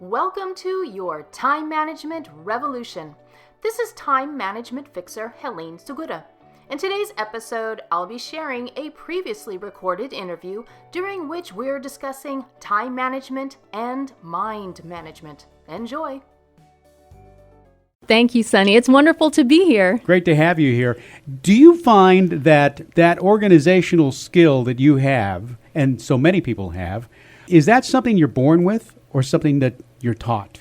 Welcome to your Time Management Revolution. This is Time Management Fixer Helene Segura. In today's episode, I'll be sharing a previously recorded interview during which we're discussing time management and mind management. Enjoy. Thank you, Sunny. It's wonderful to be here. Great to have you here. Do you find that organizational skill that you have, and so many people have, is that something you're born with or something that you're taught?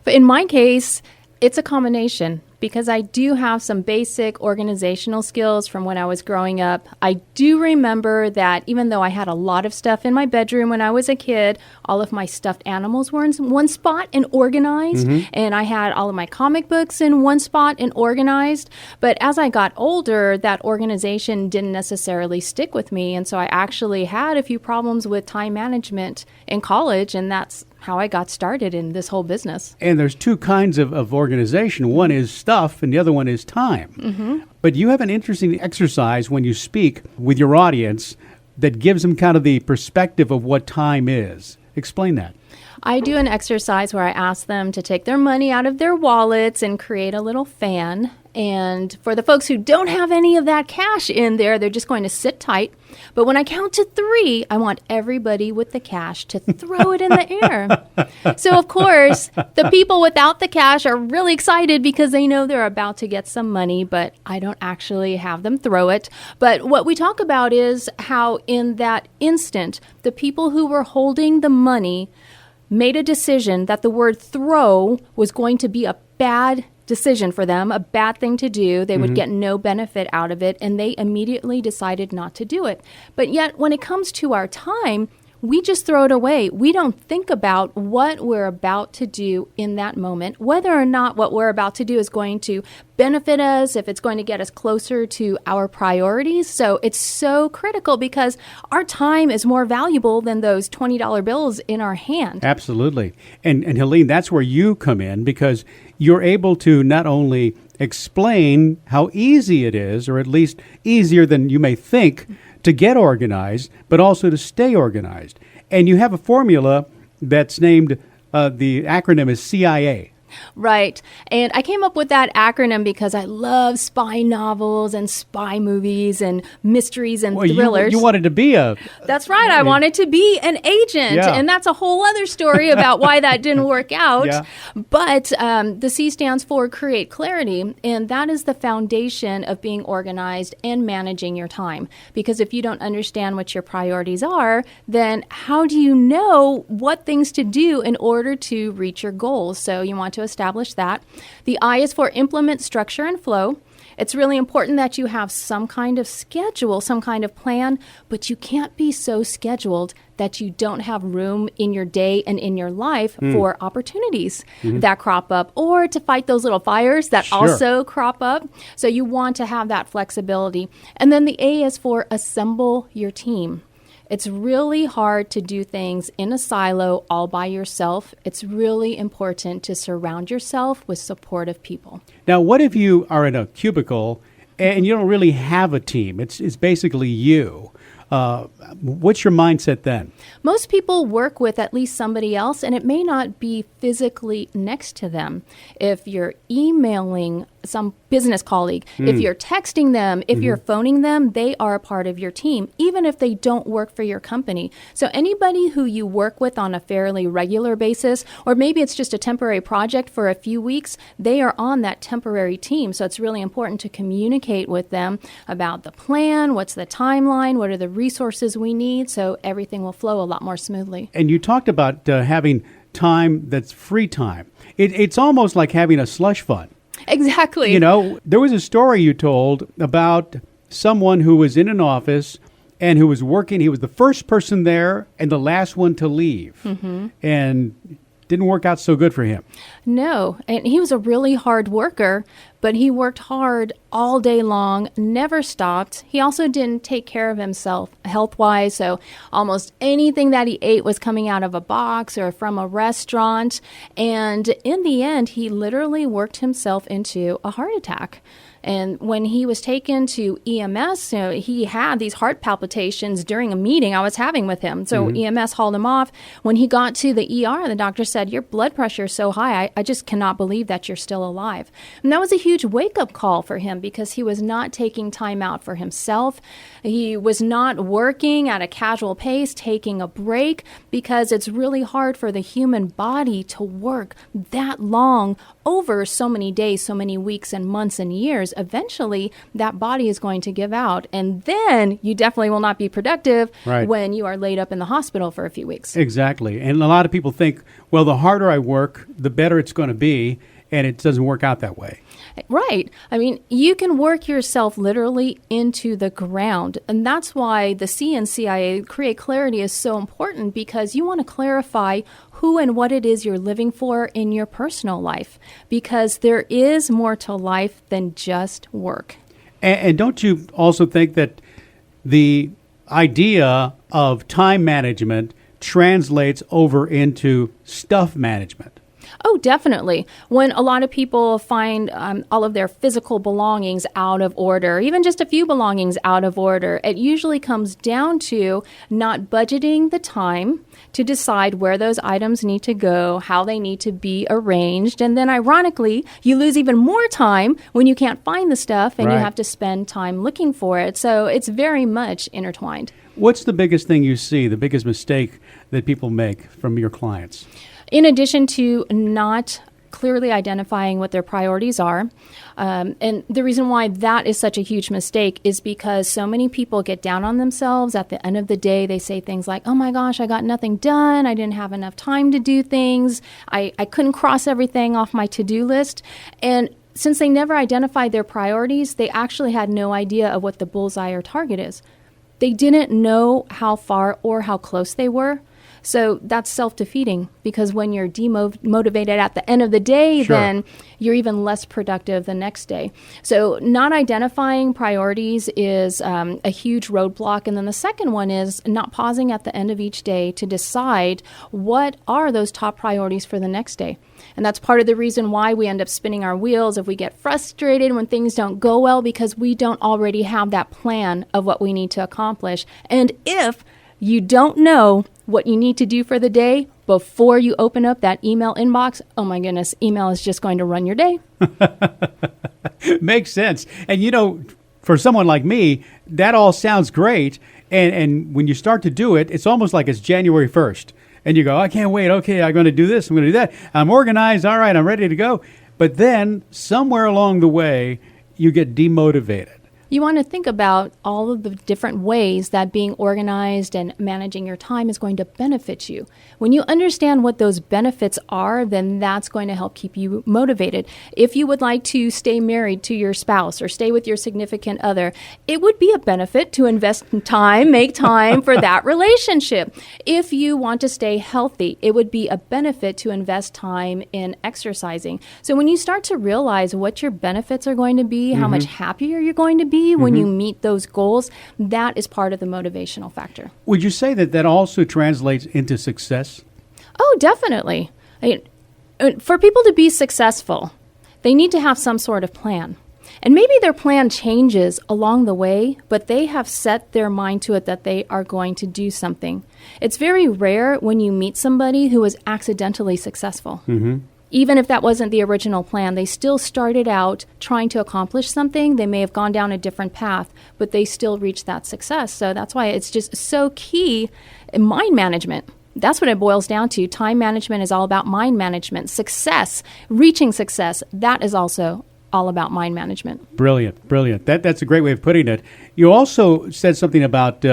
But in my case, it's a combination because I do have some basic organizational skills from when I was growing up. I do remember that even though I had a lot of stuff in my bedroom when I was a kid, all of my stuffed animals were in one spot and organized, and I had all of my comic books in one spot and organized. But as I got older, that organization didn't necessarily stick with me, and so I actually had a few problems with time management in college, and that's how I got started in this whole business. And there's two kinds of organization. One is stuff and the other one is time. But you have an interesting exercise when you speak with your audience that gives them kind of the perspective of what time is. Explain that. I do an exercise where I ask them to take their money out of their wallets and create a little fan. And for the folks who don't have any of that cash in there, they're just going to sit tight. But when I count to 3, I want everybody with the cash to throw it in the air. So, of course, the people without the cash are really excited because they know they're about to get some money, but I don't actually have them throw it. But what we talk about is how in that instant, the people who were holding the money made a decision that the word throw was going to be a bad decision for them, a bad thing to do. They would get no benefit out of it, and they immediately decided not to do it. But yet, when it comes to our time, we just throw it away. We don't think about what we're about to do in that moment, whether or not what we're about to do is going to benefit us, if it's going to get us closer to our priorities. So it's so critical because our time is more valuable than those $20 bills in our hand. Absolutely. And Helene, that's where you come in because you're able to not only explain how easy it is, or at least easier than you may think, to get organized, but also to stay organized. And you have a formula that's named, the acronym is CIA. Right. And I came up with that acronym because I love spy novels and spy movies and mysteries and thrillers. You wanted to be a... That's right. I wanted to be an agent. Yeah. And that's a whole other story about why that didn't work out. Yeah. But the C stands for create clarity. And that is the foundation of being organized and managing your time. Because if you don't understand what your priorities are, then how do you know what things to do in order to reach your goals? So you want to establish that. The I is for implement, structure, and flow. It's really important that you have some kind of schedule, some kind of plan, but you can't be so scheduled that you don't have room in your day and in your life for opportunities that crop up or to fight those little fires that also crop up. So you want to have that flexibility. And then the A is for assemble your team. It's really hard to do things in a silo all by yourself. It's really important to surround yourself with supportive people. Now, what if you are in a cubicle and you don't really have a team? It's basically you. What's your mindset then? Most people work with at least somebody else, and it may not be physically next to them. If you're emailing some business colleague, if you're texting them, if you're phoning them, they are a part of your team, even if they don't work for your company. So anybody who you work with on a fairly regular basis, or maybe it's just a temporary project for a few weeks, they are on that temporary team. So it's really important to communicate with them about the plan, what's the timeline, what are the resources we need, so everything will flow a lot more smoothly. And you talked about having time that's free time. It's almost like having a slush fund. Exactly. You know, there was a story you told about someone who was in an office and who was working. He was the first person there and the last one to leave. And didn't work out so good for him. No, and he was a really hard worker, but he worked hard all day long, never stopped. He also didn't take care of himself health-wise, so almost anything that he ate was coming out of a box or from a restaurant. And in the end, he literally worked himself into a heart attack. And when he was taken to EMS, he had these heart palpitations during a meeting I was having with him. So EMS hauled him off. When he got to the ER, the doctor said, your blood pressure is so high, I just cannot believe that you're still alive. And that was a huge wake-up call for him because he was not taking time out for himself. He was not working at a casual pace, taking a break, because it's really hard for the human body to work that long over so many days, so many weeks and months and years. Eventually, that body is going to give out. And then you definitely will not be productive when you are laid up in the hospital for a few weeks. Exactly. And a lot of people think, well, the harder I work, the better it's going to be. And it doesn't work out that way. Right. I mean, you can work yourself literally into the ground. And that's why the CNCIA, Create Clarity, is so important, because you want to clarify who and what it is you're living for in your personal life, because there is more to life than just work. And don't you also think that the idea of time management translates over into stuff management? Oh, definitely. When a lot of people find all of their physical belongings out of order, even just a few belongings out of order, it usually comes down to not budgeting the time to decide where those items need to go, how they need to be arranged. And then ironically, you lose even more time when you can't find the stuff and you have to spend time looking for it. So it's very much intertwined. What's the biggest thing you see, the biggest mistake that people make from your clients? In addition to not clearly identifying what their priorities are, and the reason why that is such a huge mistake is because so many people get down on themselves. At the end of the day, they say things like, oh my gosh, I got nothing done. I didn't have enough time to do things. I couldn't cross everything off my to-do list. And since they never identified their priorities, they actually had no idea of what the bullseye or target is. They didn't know how far or how close they were. So that's self-defeating, because when you're demotivated at the end of the day, then you're even less productive the next day. So not identifying priorities is a huge roadblock. And then the second one is not pausing at the end of each day to decide what are those top priorities for the next day. And that's part of the reason why we end up spinning our wheels if we get frustrated when things don't go well, because we don't already have that plan of what we need to accomplish. And if you don't know what you need to do for the day before you open up that email inbox, oh my goodness, email is just going to run your day. Makes sense. And for someone like me, that all sounds great. And when you start to do it, it's almost like it's January 1st. And you go, I can't wait. Okay, I'm going to do this. I'm going to do that. I'm organized. All right, I'm ready to go. But then somewhere along the way, you get demotivated. You want to think about all of the different ways that being organized and managing your time is going to benefit you. When you understand what those benefits are, then that's going to help keep you motivated. If you would like to stay married to your spouse or stay with your significant other, it would be a benefit to invest in time, make time for that relationship. If you want to stay healthy, it would be a benefit to invest time in exercising. So when you start to realize what your benefits are going to be, how much happier you're going to be when you meet those goals, that is part of the motivational factor. Would you say that that also translates into success? Oh, definitely. For people to be successful, they need to have some sort of plan. And maybe their plan changes along the way, but they have set their mind to it that they are going to do something. It's very rare when you meet somebody who is accidentally successful. Even if that wasn't the original plan, they still started out trying to accomplish something. They may have gone down a different path, but they still reached that success. So that's why it's just so key in mind management. That's what it boils down to. Time management is all about mind management. Success, reaching success, that is also all about mind management. Brilliant, brilliant. That's a great way of putting it. You also said something about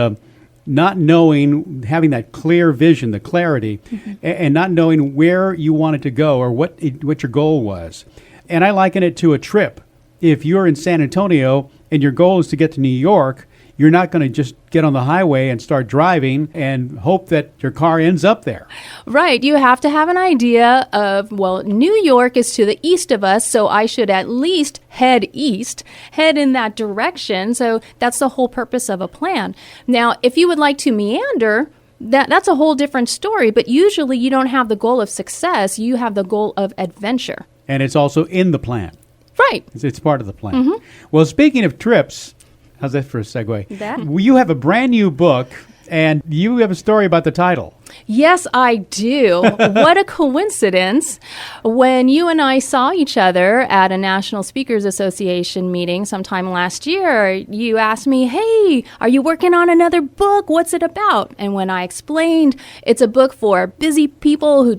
not knowing, having that clear vision, the clarity, and not knowing where you wanted to go or what your goal was. And I liken it to a trip. If you're in San Antonio and your goal is to get to New York, you're not going to just get on the highway and start driving and hope that your car ends up there. Right. You have to have an idea of, well, New York is to the east of us, so I should at least head east, head in that direction. So that's the whole purpose of a plan. Now, if you would like to meander, that's a whole different story. But usually you don't have the goal of success. You have the goal of adventure. And it's also in the plan. Right. It's part of the plan. Well, speaking of trips, how's that for a segue? You have a brand new book, and you have a story about the title. Yes, I do. What a coincidence. When you and I saw each other at a National Speakers Association meeting sometime last year, you asked me, hey, are you working on another book? What's it about? And when I explained it's a book for busy people who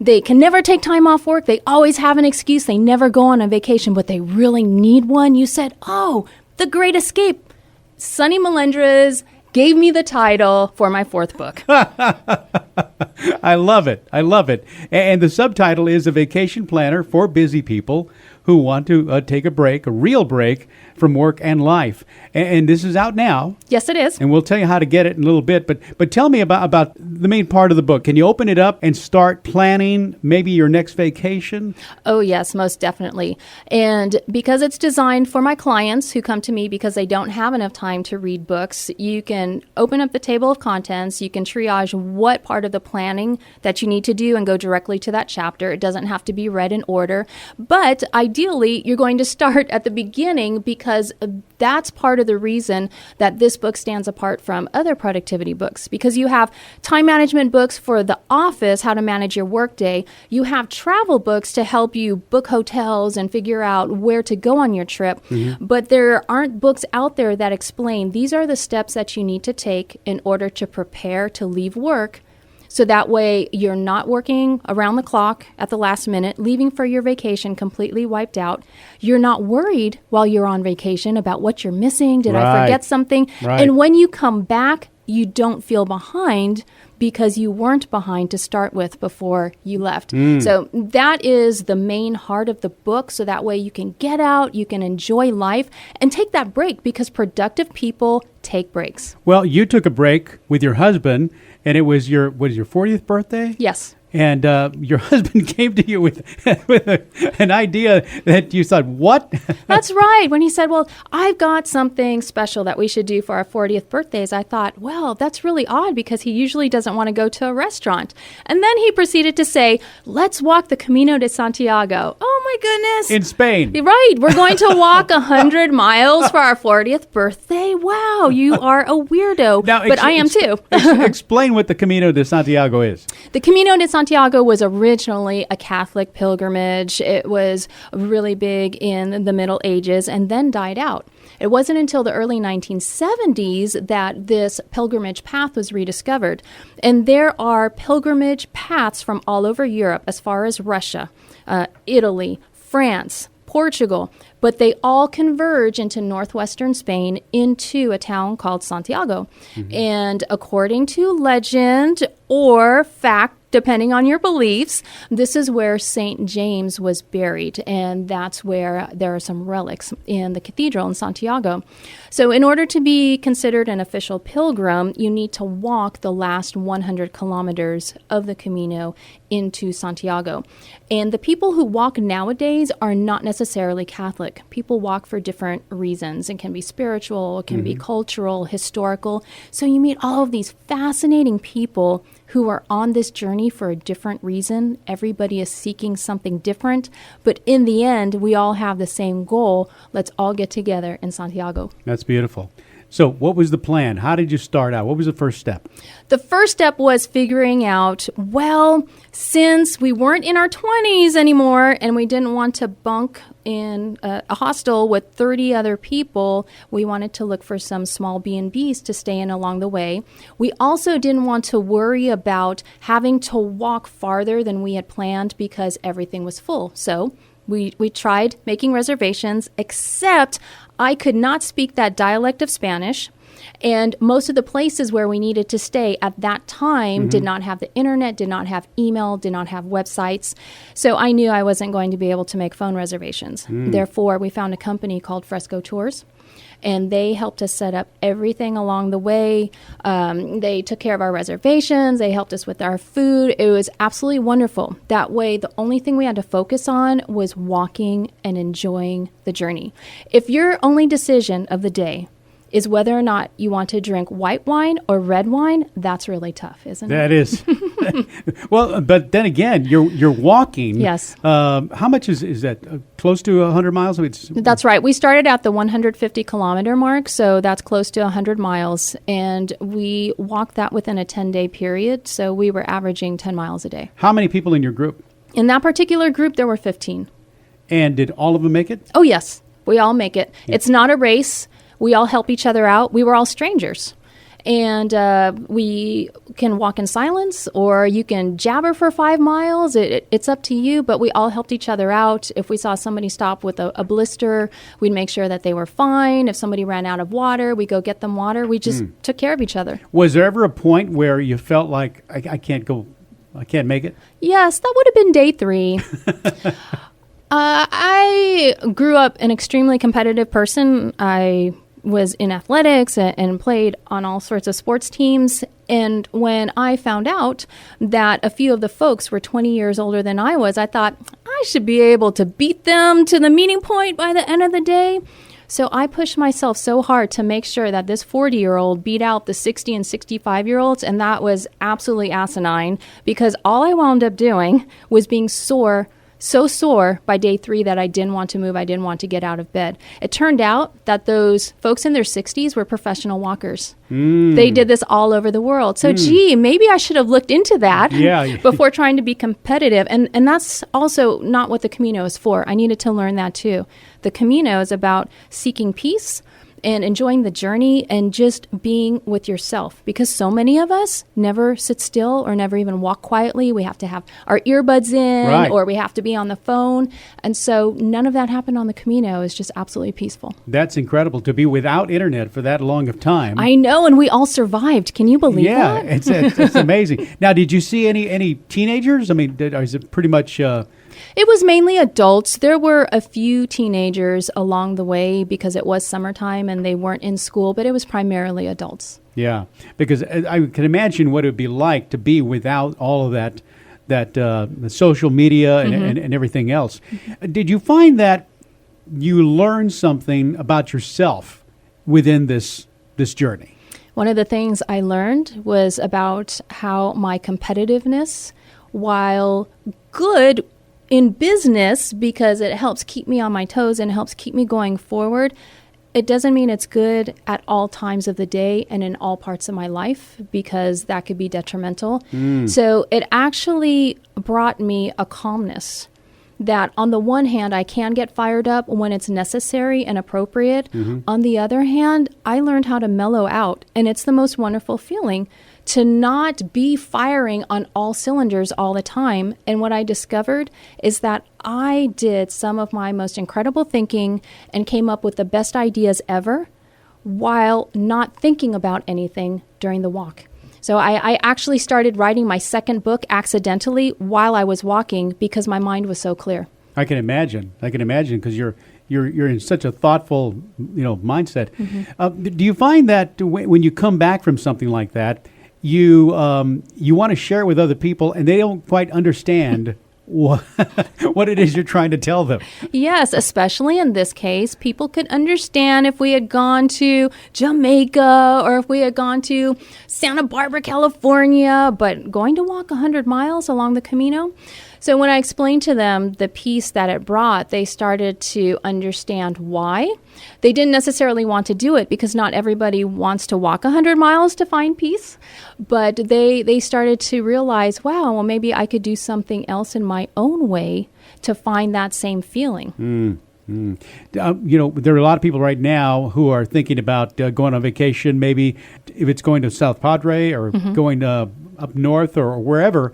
they can never take time off work. They always have an excuse. They never go on a vacation, but they really need one. You said, oh, The Great Escape. Sonny Melendrez gave me the title for my fourth book. I love it. I love it. And the subtitle is A Vacation Planner for Busy People Who Want to Take a Break, a real break from work and life. And this is out now. Yes, it is. And we'll tell you how to get it in a little bit. But tell me about the main part of the book. Can you open it up and start planning maybe your next vacation? Oh, yes, most definitely. And because it's designed for my clients who come to me because they don't have enough time to read books, you can open up the table of contents. You can triage what part of the planning that you need to do and go directly to that chapter. It doesn't have to be read in order. But ideally, you're going to start at the beginning because that's part of the reason that this book stands apart from other productivity books, because you have time management books for the office, how to manage your workday. You have travel books to help you book hotels and figure out where to go on your trip. But there aren't books out there that explain these are the steps that you need to take in order to prepare to leave work. So that way you're not working around the clock at the last minute, leaving for your vacation completely wiped out. You're not worried while you're on vacation about what you're missing. Did I forget something? Right. And when you come back, you don't feel behind because you weren't behind to start with before you left. So that is the main heart of the book. So that way you can get out, you can enjoy life, and take that break, because productive people take breaks. Well, you took a break with your husband, and it was your 40th birthday? Yes. And your husband came to you with an idea that you thought, what? That's right. When he said, well, I've got something special that we should do for our 40th birthdays, I thought, well, that's really odd because he usually doesn't want to go to a restaurant. And then he proceeded to say, let's walk the Camino de Santiago. Oh, my goodness. In Spain. Right. We're going to walk 100 miles for our 40th birthday. Wow, you are a weirdo. Now, but I am too. Explain what the Camino de Santiago is. The Camino de Santiago was originally a Catholic pilgrimage. It was really big in the Middle Ages and then died out. It wasn't until the early 1970s that this pilgrimage path was rediscovered. And there are pilgrimage paths from all over Europe, as far as Russia, Italy, France, Portugal, but they all converge into northwestern Spain into a town called Santiago. And according to legend or fact, depending on your beliefs, this is where St. James was buried, and that's where there are some relics in the cathedral in Santiago. So in order to be considered an official pilgrim, you need to walk the last 100 kilometers of the Camino into Santiago. And the people who walk nowadays are not necessarily Catholic. People walk for different reasons. It can be spiritual, it can be cultural, historical. So you meet all of these fascinating people who are on this journey for a different reason. Everybody is seeking something different, but in the end, we all have the same goal. Let's all get together in Santiago. That's beautiful. So what was the plan? How did you start out? What was the first step? The first step was figuring out, well, since we weren't in our 20s anymore and we didn't want to bunk in a hostel with 30 other people, we wanted to look for some small B&Bs to stay in along the way. We also didn't want to worry about having to walk farther than we had planned because everything was full. So we tried making reservations, except I could not speak that dialect of Spanish. And most of the places where we needed to stay at that time did not have the internet, did not have email, did not have websites. So I knew I wasn't going to be able to make phone reservations. Therefore, we found a company called Fresco Tours. And they helped us set up everything along the way. They took care of our reservations. They helped us with our food. It was absolutely wonderful. That way, the only thing we had to focus on was walking and enjoying the journey. If your only decision of the day is whether or not you want to drink white wine or red wine. That's really tough, isn't it? That is. Well, but then again, you're walking. Yes. How much is that? Close to 100 miles? I mean, That's right. We started at the 150 kilometer mark, so that's close to 100 miles, and we walked that within a 10-day period, so we were averaging 10 miles a day. How many people in your group? In that particular group, there were 15. And did all of them make it? Oh, yes. We all make it. Yeah. It's not a race. We all help each other out. We were all strangers. And we can walk in silence, or you can jabber for 5 miles. It's up to you, but we all helped each other out. If we saw somebody stop with a blister, we'd make sure that they were fine. If somebody ran out of water, we'd go get them water. We just took care of each other. Was there ever a point where you felt like, I can't make it? Yes, that would have been day 3. I grew up an extremely competitive person. I was in athletics and played on all sorts of sports teams. And when I found out that a few of the folks were 20 years older than I was, I thought I should be able to beat them to the meeting point by the end of the day. So I pushed myself so hard to make sure that this 40-year-old beat out the 60 and 65-year-olds, and that was absolutely asinine, because all I wound up doing was being so sore by day 3 that I didn't want to move. I didn't want to get out of bed. It turned out that those folks in their 60s were professional walkers. They did this all over the world. So, gee, maybe I should have looked into that before trying to be competitive. And that's also not what the Camino is for. I needed to learn that too. The Camino is about seeking peace and enjoying the journey and just being with yourself, because so many of us never sit still or never even walk quietly. We have to have our earbuds in, or we have to be on the phone. And so none of that happened on the Camino. It's just absolutely peaceful. That's incredible, to be without internet for that long of time. I know, and we all survived. Can you believe that? Yeah, it's amazing. Now, did you see any teenagers? I mean, is it pretty much... It was mainly adults. There were a few teenagers along the way because it was summertime and they weren't in school, but it was primarily adults. Yeah, because I can imagine what it would be like to be without all of that the social media and everything else. Did you find that you learned something about yourself within this journey? One of the things I learned was about how my competitiveness, while good in business because it helps keep me on my toes and helps keep me going forward, it doesn't mean it's good at all times of the day and in all parts of my life, because that could be detrimental. So it actually brought me a calmness that on the one hand, I can get fired up when it's necessary and appropriate. On the other hand, I learned how to mellow out, and it's the most wonderful feeling to not be firing on all cylinders all the time. And what I discovered is that I did some of my most incredible thinking and came up with the best ideas ever while not thinking about anything during the walk. So I actually started writing my second book accidentally while I was walking because my mind was so clear. I can imagine because you're in such a thoughtful, mindset. Do you find that when you come back from something like that, you want to share it with other people, and they don't quite understand what it is you're trying to tell them? Yes, especially in this case, people could understand if we had gone to Jamaica or if we had gone to Santa Barbara, California, but going to walk 100 miles along the Camino. So when I explained to them the peace that it brought, they started to understand why. They didn't necessarily want to do it because not everybody wants to walk 100 miles to find peace. But they started to realize, wow, well, maybe I could do something else in my own way to find that same feeling. There are a lot of people right now who are thinking about going on vacation, maybe if it's going to South Padre or going up north or wherever.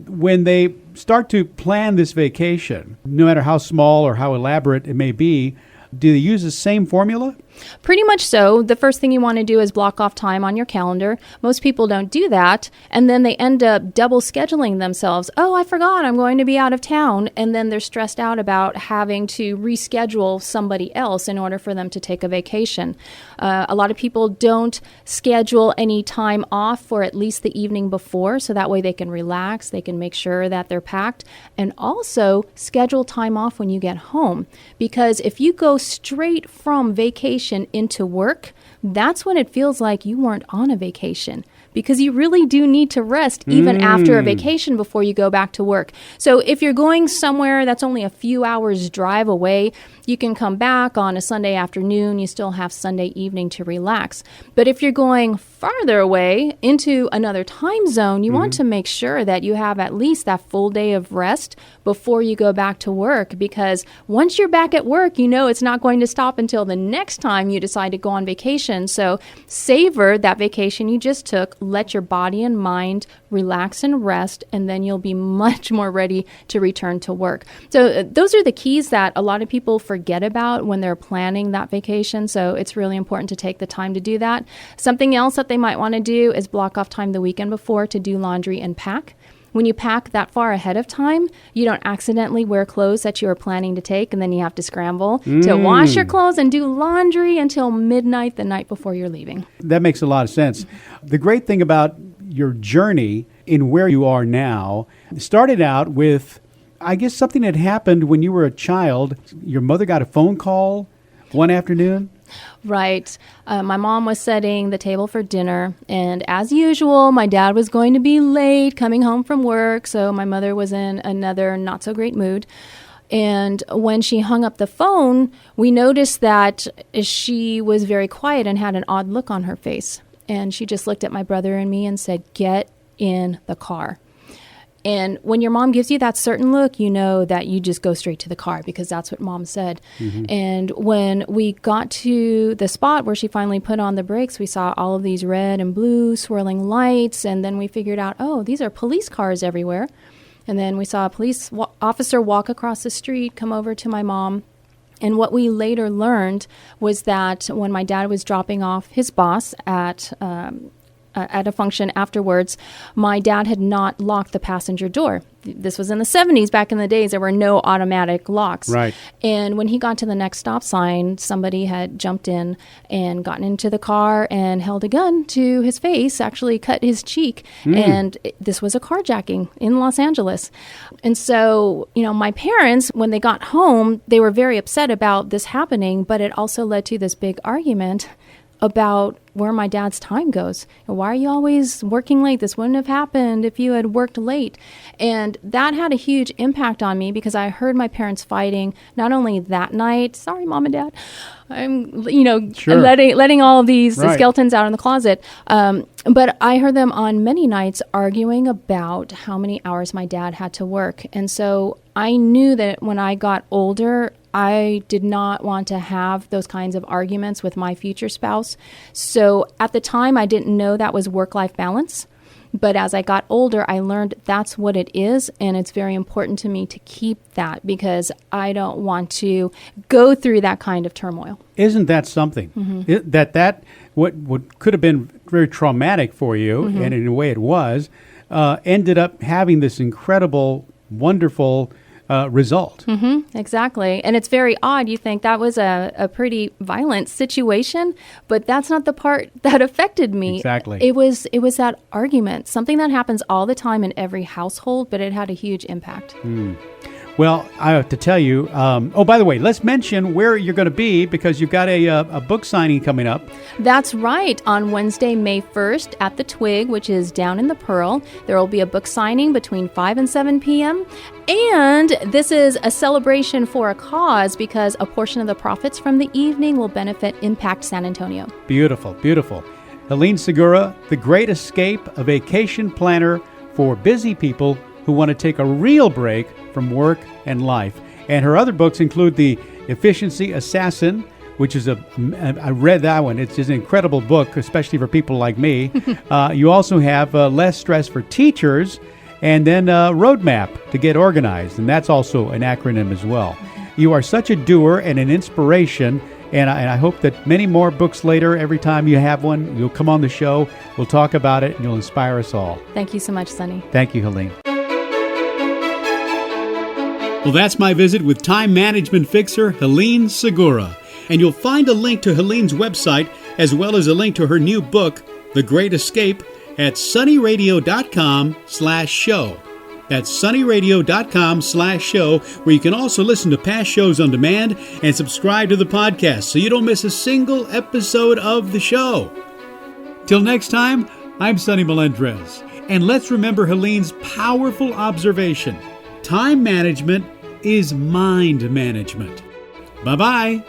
When they start to plan this vacation, no matter how small or how elaborate it may be, do they use the same formula? Pretty much so. The first thing you want to do is block off time on your calendar. Most people don't do that, and then they end up double scheduling themselves. Oh, I forgot, I'm going to be out of town, and then they're stressed out about having to reschedule somebody else in order for them to take a vacation. A lot of people don't schedule any time off for at least the evening before, so that way they can relax, they can make sure that they're packed, and also schedule time off when you get home. Because if you go straight from vacation vacation into work, that's when it feels like you weren't on a vacation, because you really do need to rest even after a vacation before you go back to work. So if you're going somewhere that's only a few hours drive away, you can come back on a Sunday afternoon. You still have Sunday evening to relax. But if you're going farther away into another time zone, you want to make sure that you have at least that full day of rest before you go back to work, because once you're back at work, you know it's not going to stop until the next time you decide to go on vacation. So savor that vacation you just took. Let your body and mind relax and rest, and then you'll be much more ready to return to work. So those are the keys that a lot of people forget about when they're planning that vacation. So it's really important to take the time to do that. Something else that they might want to do is block off time the weekend before to do laundry and pack. When you pack that far ahead of time, you don't accidentally wear clothes that you were planning to take, and then you have to scramble to wash your clothes and do laundry until midnight the night before you're leaving. That makes a lot of sense. The great thing about your journey in where you are now started out with, I guess, something that happened when you were a child. Your mother got a phone call one afternoon. Right. My mom was setting the table for dinner, and as usual, my dad was going to be late coming home from work, so my mother was in another not so great mood. And when she hung up the phone, we noticed that she was very quiet and had an odd look on her face. And she just looked at my brother and me and said, "Get in the car." And when your mom gives you that certain look, you know that you just go straight to the car, because that's what mom said. And when we got to the spot where she finally put on the brakes, we saw all of these red and blue swirling lights. And then we figured out, oh, these are police cars everywhere. And then we saw a police officer walk across the street, come over to my mom. And what we later learned was that when my dad was dropping off his boss at a function afterwards, my dad had not locked the passenger door. This was in the 70s. Back in the days, there were no automatic locks. Right. And when he got to the next stop sign, somebody had jumped in and gotten into the car and held a gun to his face, actually cut his cheek. And this was a carjacking in Los Angeles. And so, you know, my parents, when they got home, they were very upset about this happening, but it also led to this big argument about where my dad's time goes. Why are you always working late? This wouldn't have happened if you had worked late. And that had a huge impact on me, because I heard my parents fighting not only that night. Sorry, Mom and Dad. I'm, Sure. letting all of these Right. skeletons out in the closet. But I heard them on many nights arguing about how many hours my dad had to work. And so I knew that when I got older, I did not want to have those kinds of arguments with my future spouse. So at the time, I didn't know that was work-life balance. But as I got older, I learned that's what it is, and it's very important to me to keep that, because I don't want to go through that kind of turmoil. Isn't that something? What could have been very traumatic for you, and in a way it was, ended up having this incredible, wonderful result. Exactly. And it's very odd. You think that was a pretty violent situation, but that's not the part that affected me. Exactly. It was that argument, something that happens all the time in every household, but it had a huge impact. Well, I have to tell you, by the way, let's mention where you're going to be, because you've got a book signing coming up. That's right. On Wednesday, May 1st at the Twig, which is down in the Pearl, there will be a book signing between 5 and 7 p.m. And this is a celebration for a cause, because a portion of the profits from the evening will benefit Impact San Antonio. Beautiful, beautiful. Helene Segura, The Great Escape, a vacation planner for busy people who want to take a real break from work and life. And her other books include The Efficiency Assassin, which is I read that one. It's just an incredible book, especially for people like me. You also have Less Stress for Teachers, and then Roadmap to Get Organized, and that's also an acronym as well. You are such a doer and an inspiration, and I hope that many more books later, every time you have one, you'll come on the show, we'll talk about it, and you'll inspire us all. Thank you so much, Sonny. Thank you, Helene. Well, that's my visit with time management fixer Helene Segura. And you'll find a link to Helene's website, as well as a link to her new book, The Great Escape, at sunnyradio.com/show. That's sunnyradio.com/show, where you can also listen to past shows on demand and subscribe to the podcast so you don't miss a single episode of the show. Till next time, I'm Sonny Melendrez, and let's remember Helene's powerful observation. Time management is mind management. Bye-bye.